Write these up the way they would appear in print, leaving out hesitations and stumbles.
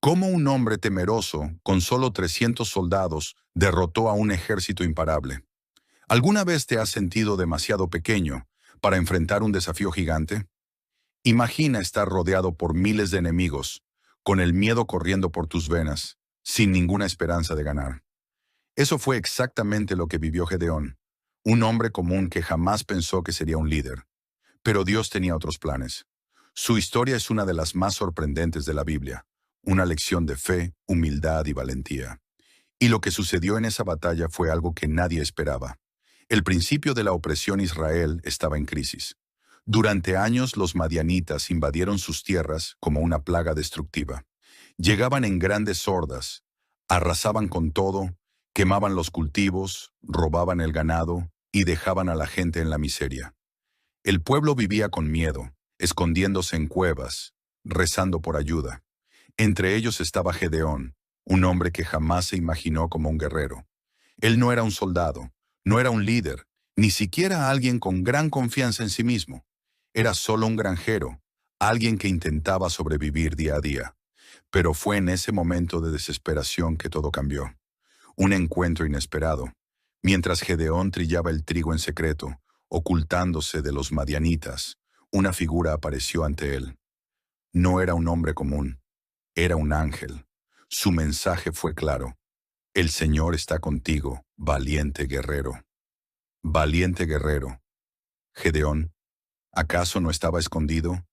¿Cómo un hombre temeroso, con solo 300 soldados, derrotó a un ejército imparable? ¿Alguna vez te has sentido demasiado pequeño para enfrentar un desafío gigante? Imagina estar rodeado por miles de enemigos, con el miedo corriendo por tus venas, sin ninguna esperanza de ganar. Eso fue exactamente lo que vivió Gedeón, un hombre común que jamás pensó que sería un líder. Pero Dios tenía otros planes. Su historia es una de las más sorprendentes de la Biblia, una lección de fe, humildad y valentía. Y lo que sucedió en esa batalla fue algo que nadie esperaba. El principio de la opresión Israel estaba en crisis. Durante años los madianitas invadieron sus tierras como una plaga destructiva. Llegaban en grandes hordas, arrasaban con todo, quemaban los cultivos, robaban el ganado y dejaban a la gente en la miseria. El pueblo vivía con miedo, escondiéndose en cuevas, rezando por ayuda. Entre ellos estaba Gedeón, un hombre que jamás se imaginó como un guerrero. Él no era un soldado, no era un líder, ni siquiera alguien con gran confianza en sí mismo. Era solo un granjero, alguien que intentaba sobrevivir día a día. Pero fue en ese momento de desesperación que todo cambió. Un encuentro inesperado. Mientras Gedeón trillaba el trigo en secreto, ocultándose de los madianitas, una figura apareció ante él. No era un hombre común, era un ángel. Su mensaje fue claro. El Señor está contigo, valiente guerrero. Valiente guerrero. Gedeón, ¿acaso no estaba escondido?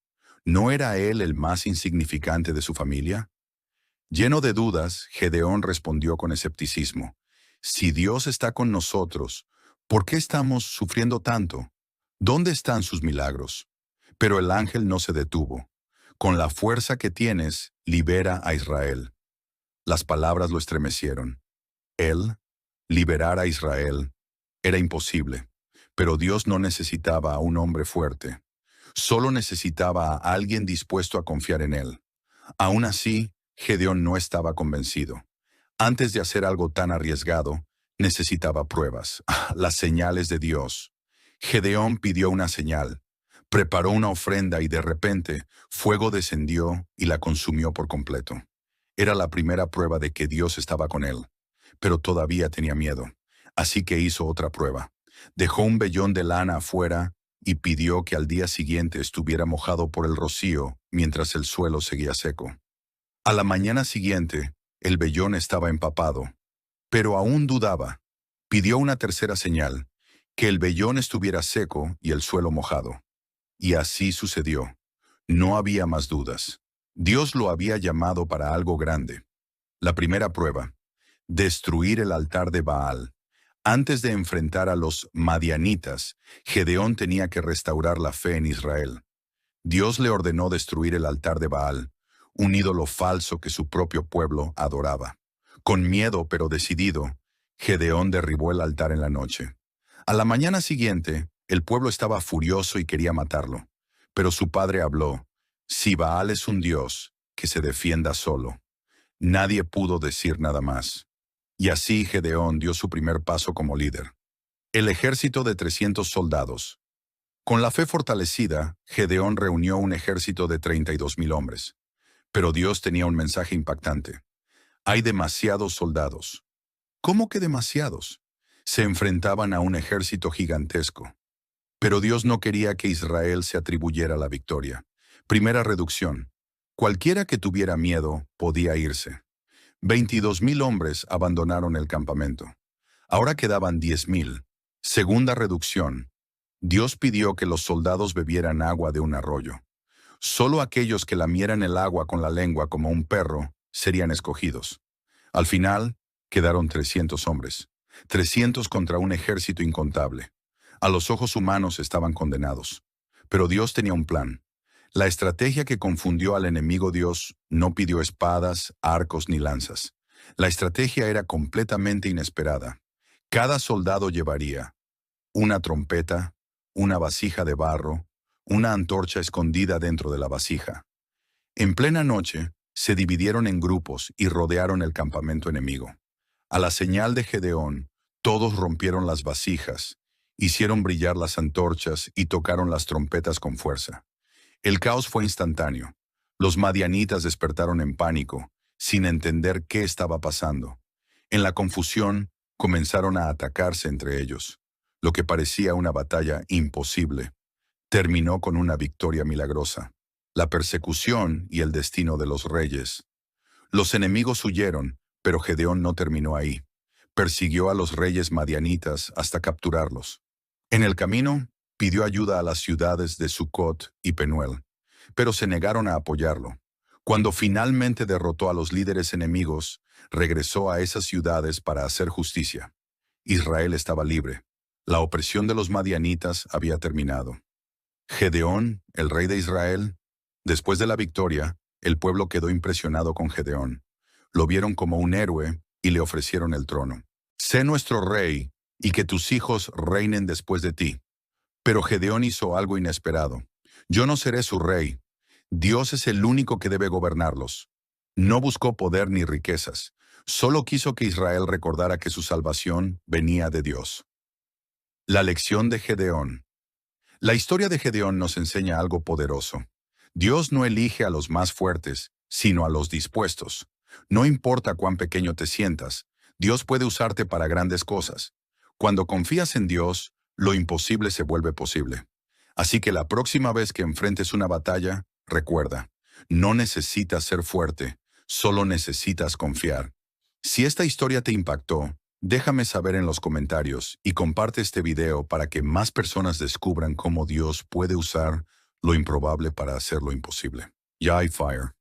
¿No era él el más insignificante de su familia? Lleno de dudas, Gedeón respondió con escepticismo. Si Dios está con nosotros, ¿por qué estamos sufriendo tanto? ¿Dónde están sus milagros? Pero el ángel no se detuvo. Con la fuerza que tienes, libera a Israel. Las palabras lo estremecieron. Él, liberar a Israel, era imposible. Pero Dios no necesitaba a un hombre fuerte. Solo necesitaba a alguien dispuesto a confiar en él. Aún así, Gedeón no estaba convencido. Antes de hacer algo tan arriesgado, necesitaba pruebas, las señales de Dios. Gedeón pidió una señal, preparó una ofrenda y de repente, fuego descendió y la consumió por completo. Era la primera prueba de que Dios estaba con él, pero todavía tenía miedo. Así que hizo otra prueba. Dejó un vellón de lana afuera y pidió que al día siguiente estuviera mojado por el rocío mientras el suelo seguía seco. A la mañana siguiente, el vellón estaba empapado, pero aún dudaba. Pidió una tercera señal, que el vellón estuviera seco y el suelo mojado. Y así sucedió. No había más dudas. Dios lo había llamado para algo grande. La primera prueba, destruir el altar de Baal. Antes de enfrentar a los madianitas, Gedeón tenía que restaurar la fe en Israel. Dios le ordenó destruir el altar de Baal, un ídolo falso que su propio pueblo adoraba. Con miedo pero decidido, Gedeón derribó el altar en la noche. A la mañana siguiente, el pueblo estaba furioso y quería matarlo. Pero su padre habló, si Baal es un dios, que se defienda solo. Nadie pudo decir nada más. Y así Gedeón dio su primer paso como líder. El ejército de 300 soldados. Con la fe fortalecida, Gedeón reunió un ejército de 32,000 hombres. Pero Dios tenía un mensaje impactante. Hay demasiados soldados. ¿Cómo que demasiados? Se enfrentaban a un ejército gigantesco. Pero Dios no quería que Israel se atribuyera la victoria. Primera reducción. Cualquiera que tuviera miedo podía irse. 22,000 hombres abandonaron el campamento. Ahora quedaban 10,000. Segunda reducción. Dios pidió que los soldados bebieran agua de un arroyo. Solo aquellos que lamieran el agua con la lengua como un perro serían escogidos. Al final, quedaron 300 hombres. 300 contra un ejército incontable. A los ojos humanos estaban condenados. Pero Dios tenía un plan. La estrategia que confundió al enemigo Dios no pidió espadas, arcos ni lanzas. La estrategia era completamente inesperada. Cada soldado llevaría una trompeta, una vasija de barro, una antorcha escondida dentro de la vasija. En plena noche, se dividieron en grupos y rodearon el campamento enemigo. A la señal de Gedeón, todos rompieron las vasijas, hicieron brillar las antorchas y tocaron las trompetas con fuerza. El caos fue instantáneo. Los madianitas despertaron en pánico, sin entender qué estaba pasando. En la confusión, comenzaron a atacarse entre ellos. Lo que parecía una batalla imposible terminó con una victoria milagrosa. La persecución y el destino de los reyes. Los enemigos huyeron, pero Gedeón no terminó ahí. Persiguió a los reyes madianitas hasta capturarlos. En el camino, pidió ayuda a las ciudades de Sucot y Penuel, pero se negaron a apoyarlo. Cuando finalmente derrotó a los líderes enemigos, regresó a esas ciudades para hacer justicia. Israel estaba libre. La opresión de los madianitas había terminado. Gedeón, el rey de Israel. Después de la victoria, el pueblo quedó impresionado con Gedeón. Lo vieron como un héroe y le ofrecieron el trono. Sé nuestro rey, y que tus hijos reinen después de ti. Pero Gedeón hizo algo inesperado. Yo no seré su rey. Dios es el único que debe gobernarlos. No buscó poder ni riquezas. Solo quiso que Israel recordara que su salvación venía de Dios. La lección de Gedeón. La historia de Gedeón nos enseña algo poderoso. Dios no elige a los más fuertes, sino a los dispuestos. No importa cuán pequeño te sientas, Dios puede usarte para grandes cosas. Cuando confías en Dios, lo imposible se vuelve posible. Así que la próxima vez que enfrentes una batalla, recuerda, no necesitas ser fuerte, solo necesitas confiar. Si esta historia te impactó, déjame saber en los comentarios y comparte este video para que más personas descubran cómo Dios puede usar lo improbable para hacer lo imposible. Ya hay fire.